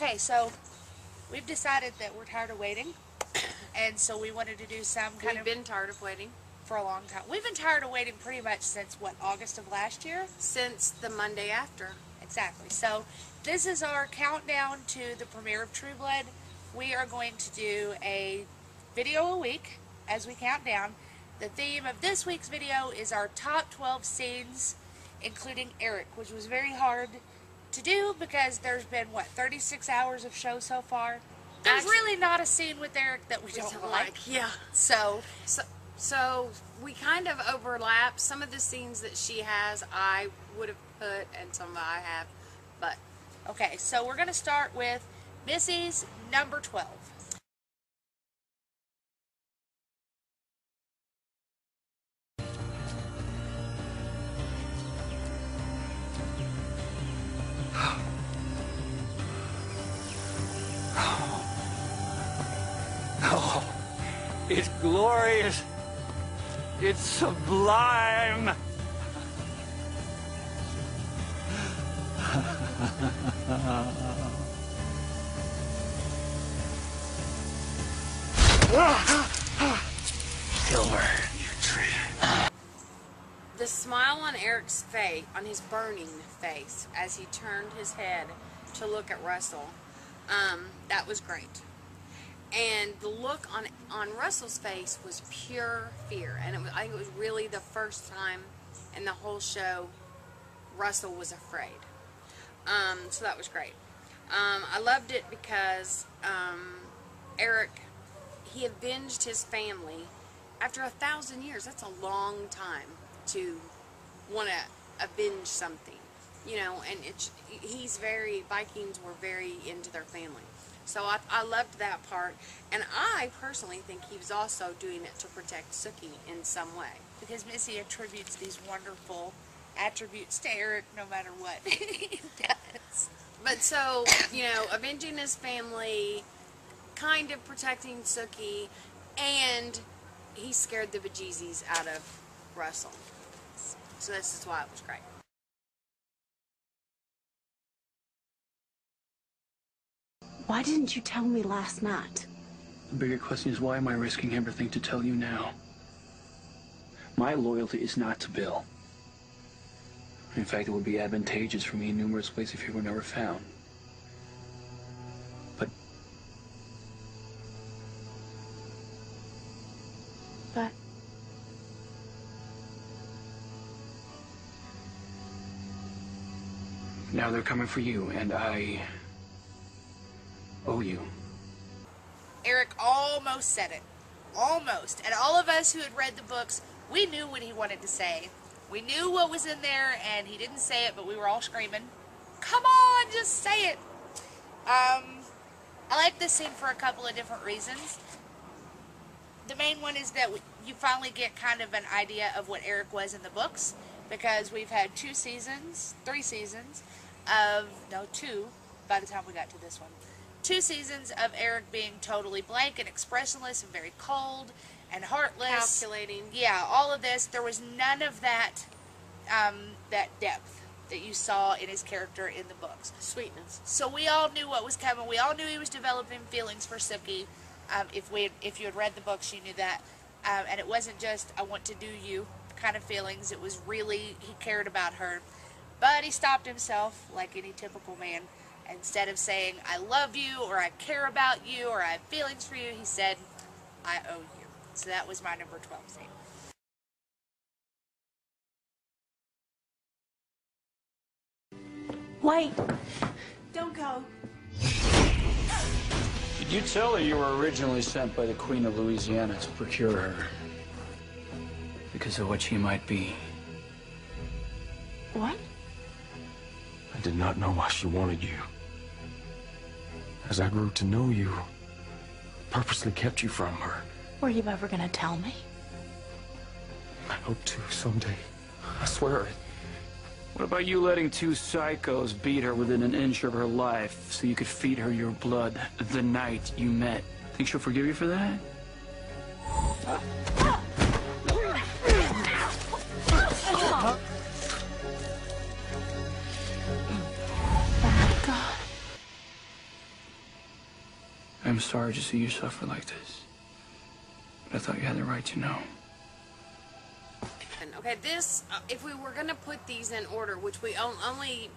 Okay, so we've decided that we're tired of waiting, and so we wanted to do some kind of... We've been tired of waiting. For a long time. We've been tired of waiting pretty much since, what, August of last year? Since the Monday after. Exactly. So this is our countdown to the premiere of True Blood. We are going to do a video a week as we count down. The theme of this week's video is our top 12 scenes, including Eric, which was very hard to do because there's been, what, 36 hours of show so far? There's really not a scene with Eric that we don't like. Yeah. So we kind of overlap. Some of the scenes that she has, I would have put, and some I have, but... Okay, so we're going to start with Missy's number 12. Oh, it's glorious. It's sublime. Silver, you traitor. The smile on Eric's face, on his burning face, as he turned his head to look at Russell, that was great. And the look on Russell's face was pure fear. And I think it was really the first time in the whole show Russell was afraid. So that was great. I loved it because Eric, he avenged his family after 1,000 years. That's a long time to want to avenge something. You know, and Vikings were very into their family. So I loved that part, and I personally think he was also doing it to protect Sookie in some way. Because Missy attributes these wonderful attributes to Eric no matter what he does. But so, you know, avenging his family, kind of protecting Sookie, and he scared the bejesus out of Russell. So this is why it was great. Why didn't you tell me last night? The bigger question is, why am I risking everything to tell you now? My loyalty is not to Bill. In fact, it would be advantageous for me in numerous ways if he were never found. But... Now they're coming for you, and I... owe you. Eric almost said it. Almost. And all of us who had read the books, we knew what he wanted to say. We knew what was in there, and he didn't say it, but we were all screaming, "Come on, just say it!" I like this scene for a couple of different reasons. The main one is that you finally get kind of an idea of what Eric was in the books, because we've had 3 seasons of, no, 2 by the time we got to this one. 2 seasons of Eric being totally blank and expressionless and very cold and heartless. Calculating. Yeah, all of this. There was none of that, that depth that you saw in his character in the books. Sweetness. So we all knew what was coming. We all knew he was developing feelings for Sookie. If you had read the books, you knew that. And it wasn't just, I want to do you kind of feelings. It was really, he cared about her. But he stopped himself, like any typical man. Instead of saying, I love you, or I care about you, or I have feelings for you, he said, I owe you. So that was my number 12 scene. Wait. Don't go. Did you tell her you were originally sent by the Queen of Louisiana to procure her? Because of what she might be. What? I did not know why she wanted you. As I grew to know you, I purposely kept you from her. Were you ever gonna tell me? I hope to someday. I swear it. What about you letting 2 psychos beat her within an inch of her life so you could feed her your blood the night you met? Think she'll forgive you for that? I'm sorry to see you suffer like this. But I thought you had the right to know. Okay, this, if we were going to put these in order, which we only,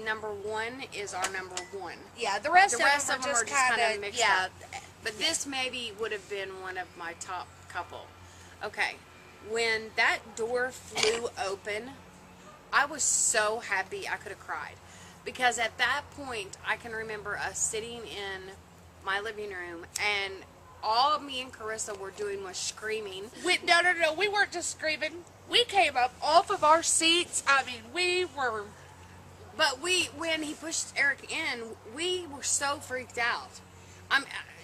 number 1 is our number 1. Yeah, the rest The rest of them are just kind kind of of mixed yeah. up. But this maybe would have been one of my top couple. Okay, when that door flew open, I was so happy I could have cried. Because at that point, I can remember us sitting in my living room, and all me and Carissa were doing was screaming. No, we weren't just screaming. We came up off of our seats. I mean, we were... But when he pushed Eric in, we were so freaked out.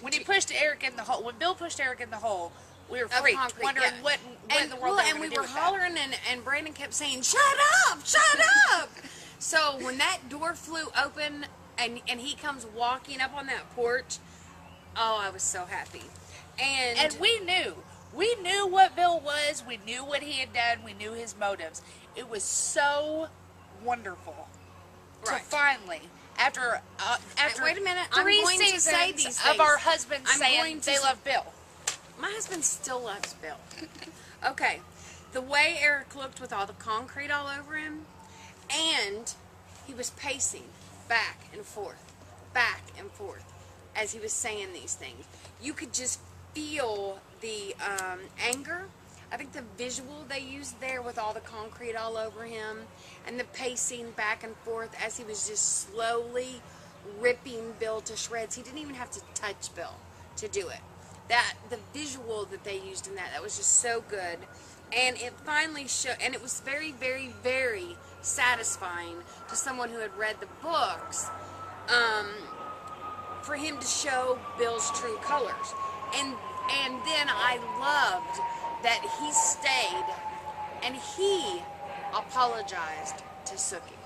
When he pushed Eric in the hole, when Bill pushed Eric in the hole, we were freaked, concrete, wondering yeah. what in the world they were and we going to do were with that. hollering, and Brandon kept saying, "Shut up! Shut up!" So when that door flew open, and he comes walking up on that porch, oh, I was so happy. And we knew what Bill was. We knew what he had done. We knew his motives. It was so wonderful to finally, after wait a minute, I'm 3 going to seasons say these of things. our husbands I'm saying going to they love Bill. My husband still loves Bill. Okay, the way Eric looked with all the concrete all over him, and he was pacing back and forth as he was saying these things. You could just feel the anger. I think the visual they used there with all the concrete all over him and the pacing back and forth as he was just slowly ripping Bill to shreds. He didn't even have to touch Bill to do it. The visual that they used in that was just so good. And it finally showed, and it was very, very, very satisfying to someone who had read the books, for him to show Bill's true colors. And then I loved that he stayed and he apologized to Sookie.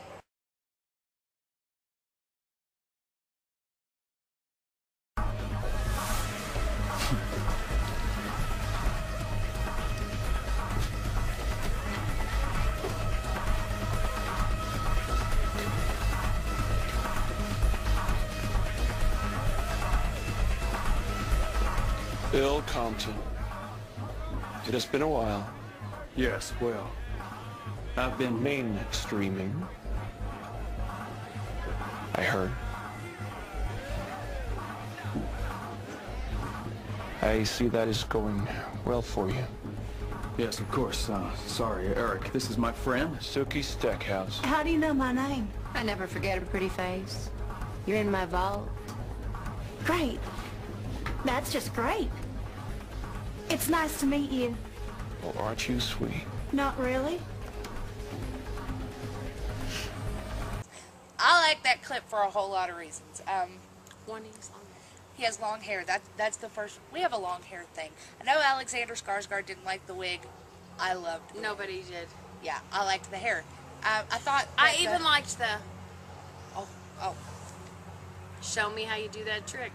Bill Compton. It has been a while. Yes, well, I've been... Main streaming. I heard. I see that is going well for you. Yes, of course. Sorry, Eric. This is my friend. Sookie Stackhouse. How do you know my name? I never forget a pretty face. You're in my vault. Great. That's just great. It's nice to meet you. Well, aren't you sweet? Not really. I like that clip for a whole lot of reasons. One is on there. He has long hair. That's the first. We have a long hair thing. I know Alexander Skarsgård didn't like the wig. I loved the wig. Nobody did. Yeah, I liked the hair. I thought. I that even liked the, Oh. show me how you do that trick.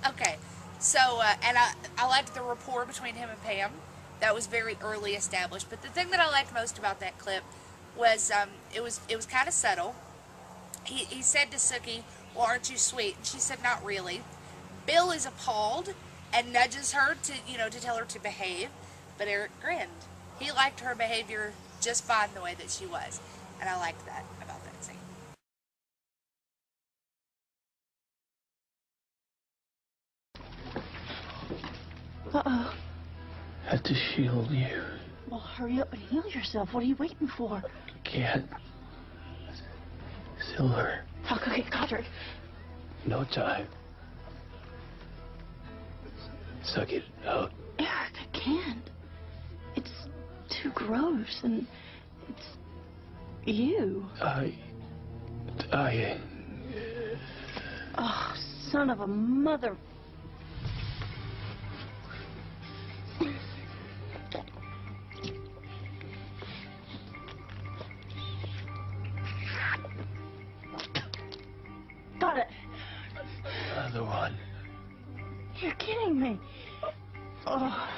Okay. So, and I liked the rapport between him and Pam. That was very early established. But the thing that I liked most about that clip was it was kind of subtle. He said to Sookie, "Well, aren't you sweet?" And she said, "Not really." Bill is appalled and nudges her to tell her to behave. But Eric grinned. He liked her behavior just fine the way that she was, and I liked that about that scene. Uh-oh. Had to shield you. Well, hurry up and heal yourself. What are you waiting for? Can't. Silver. I'll go get Godric. No time. Suck it out. Eric, I can't. It's too gross, and it's you. Oh, son of a mother... Got it. Another one. You're kidding me. Oh.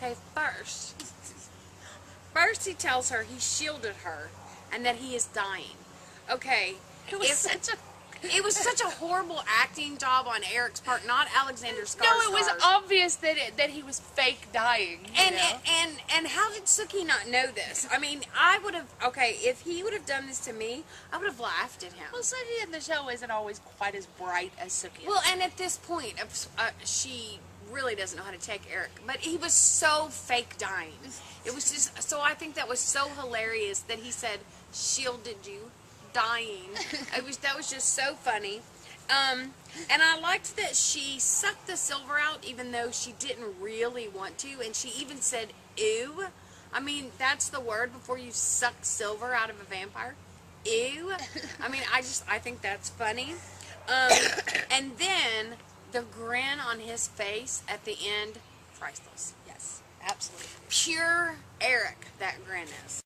Okay, first he tells her he shielded her and that he is dying. Okay, It was such a... It was such a horrible acting job on Eric's part, not Alexander Skarsgård. No, it was obvious that he was fake dying. And how did Sookie not know this? I mean, I would have, okay, if he would have done this to me, I would have laughed at him. Well, Sookie in the show isn't always quite as bright as Sookie. Well, and at this point, she really doesn't know how to take Eric, but he was so fake dying. It was just, so I think that was so hilarious that he said, shielded you, dying. That was just so funny. And I liked that she sucked the silver out even though she didn't really want to, and she even said, ew. I mean, that's the word before you suck silver out of a vampire. Ew. I mean, I think that's funny. And then the grin on his face at the end, priceless. Yes, absolutely. Pure Eric, that grin is.